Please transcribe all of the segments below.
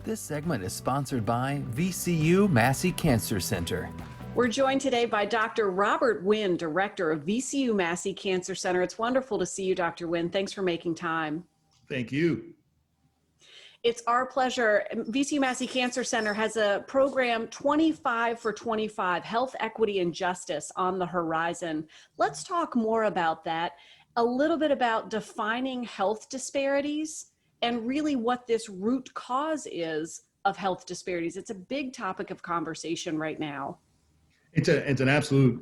This segment is sponsored by VCU Massey Cancer Center. We're joined today by Dr. Robert Winn, Director of VCU Massey Cancer Center. It's wonderful to see you, Dr. Winn. Thanks for making time. Thank you. It's our pleasure. VCU Massey Cancer Center has a program 25 for 25, Health, Equity, and Justice on the horizon. Let's talk more about that, a little bit about defining health disparities and really what this root cause is of health disparities. It's a big topic of conversation right now. It's an absolute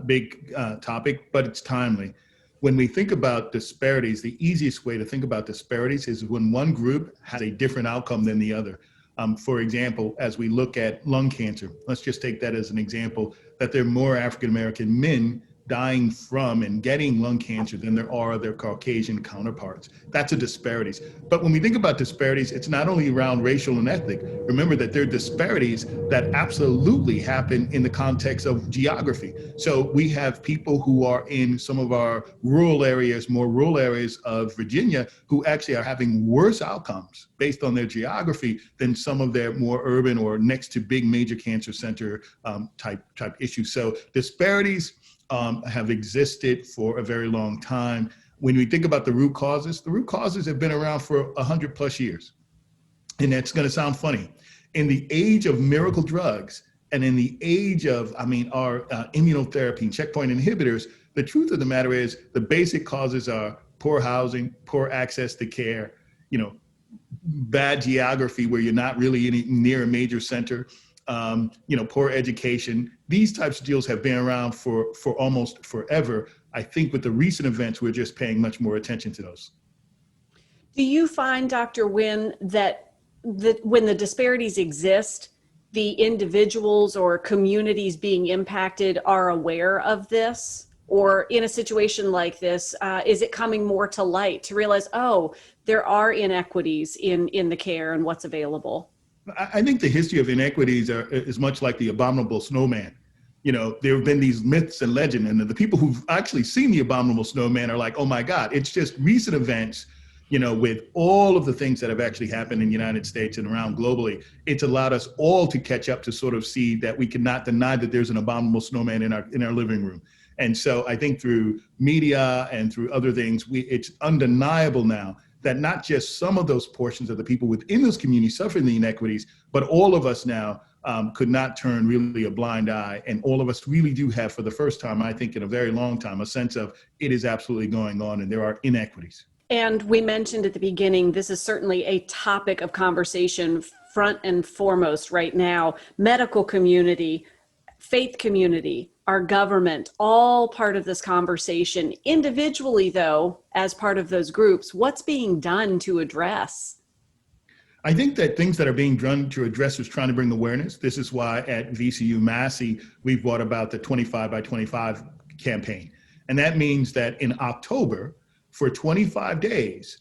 big topic, but it's timely. When we think about disparities, the easiest way to think about disparities is when one group has a different outcome than the other. For example, as we look at lung cancer, let's just take that as an example, that there are more African-American men dying from and getting lung cancer than there are their Caucasian counterparts. That's a disparities. But when we think about disparities, it's not only around racial and ethnic. Remember that there are disparities that absolutely happen in the context of geography. So we have people who are in some of our rural areas, more rural areas of Virginia, who actually are having worse outcomes based on their geography than some of their more urban or next to big major cancer center type issues. So disparities have existed for a very long time. When we think about the root causes have been around for 100+ years. And that's going to sound funny. In the age of miracle drugs and in the age of, our immunotherapy and checkpoint inhibitors, the truth of the matter is the basic causes are poor housing, poor access to care, bad geography where you're not really near a major center, poor education. These types of deals have been around for almost forever. I think with the recent events, we're just paying much more attention to those. Do you find, Dr. Winn, that when the disparities exist, the individuals or communities being impacted are aware of this? Or in a situation like this, is it coming more to light to realize, oh, there are inequities in the care and what's available? I think the history of inequities is much like the abominable snowman. There have been these myths and legend, and the people who've actually seen the abominable snowman are like, oh my God, it's just recent events, with all of the things that have actually happened in the United States and around globally, it's allowed us all to catch up to sort of see that we cannot deny that there's an abominable snowman in our living room. And so I think through media and through other things, it's undeniable now that not just some of those portions of the people within those communities suffering the inequities, but all of us now could not turn really a blind eye. And all of us really do have, for the first time, I think in a very long time, a sense of it is absolutely going on and there are inequities. And we mentioned at the beginning, this is certainly a topic of conversation front and foremost right now. Medical community, faith community, our government, all part of this conversation. Individually, though, as part of those groups, what's being done to address? I think that things that are being done to address is trying to bring awareness. This is why at VCU Massey, we've brought about the 25 by 25 campaign. And that means that in October, for 25 days,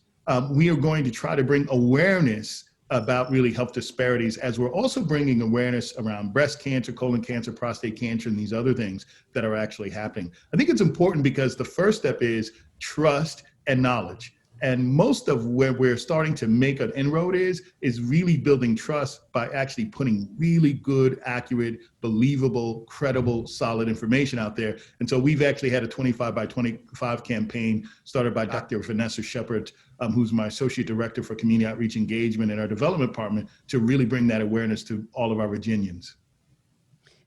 we are going to try to bring awareness about really health disparities, as we're also bringing awareness around breast cancer, colon cancer, prostate cancer, and these other things that are actually happening. I think it's important because the first step is trust and knowledge. And most of where we're starting to make an inroad is really building trust by actually putting really good, accurate, believable, credible, solid information out there. And so we've actually had a 25 by 25 campaign started by Dr. Vanessa Shepard, who's my Associate Director for Community Outreach Engagement in our Development Department, to really bring that awareness to all of our Virginians.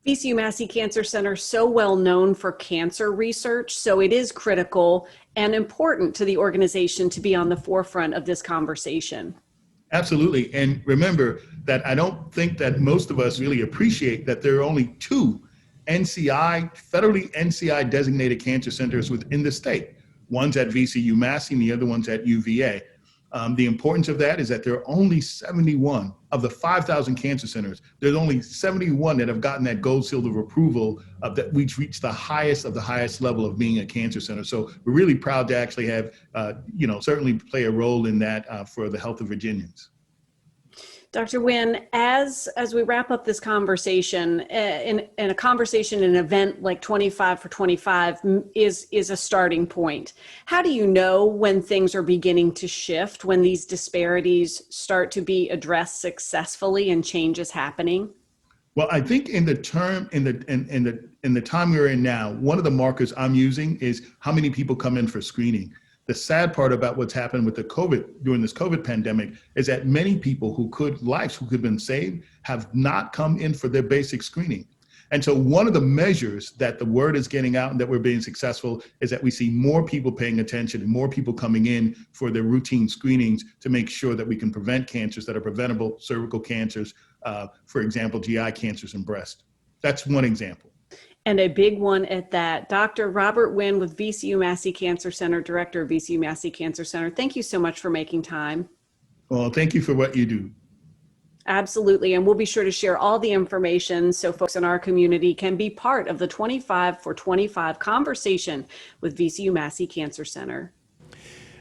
VCU Massey Cancer Center, so well known for cancer research, so it is critical and important to the organization to be on the forefront of this conversation. Absolutely. And remember that I don't think that most of us really appreciate that there are only 2 federally NCI designated cancer centers within the state. One's at VCU Massey and the other one's at UVA. The importance of that is that there are only 71 of the 5,000 cancer centers. There's only 71 that have gotten that gold seal of approval that we've reached the highest level of being a cancer center. So we're really proud to actually have, certainly play a role in that for the health of Virginians. Dr. Winn, as we wrap up this conversation, in a conversation, an event like 25 for 25 is a starting point. How do you know when things are beginning to shift, when these disparities start to be addressed successfully and change is happening? Well, I think in the time we're in now, one of the markers I'm using is how many people come in for screening. The sad part about what's happened with the during this COVID pandemic is that many people lives who could have been saved have not come in for their basic screening. And so one of the measures that the word is getting out and that we're being successful is that we see more people paying attention and more people coming in for their routine screenings to make sure that we can prevent cancers that are preventable, cervical cancers, for example, GI cancers and breast. That's one example. And a big one at that. Dr. Robert Winn with VCU Massey Cancer Center, Director of VCU Massey Cancer Center. Thank you so much for making time. Well, thank you for what you do. Absolutely. And we'll be sure to share all the information so folks in our community can be part of the 25 for 25 conversation with VCU Massey Cancer Center.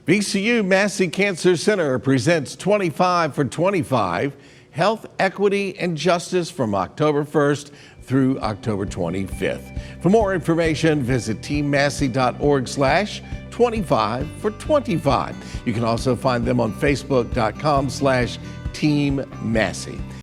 VCU Massey Cancer Center presents 25 for 25 Health, Equity, and Justice from October 1st through October 25th. For more information, visit teammassey.org/25 for 25. You can also find them on facebook.com/teammassey.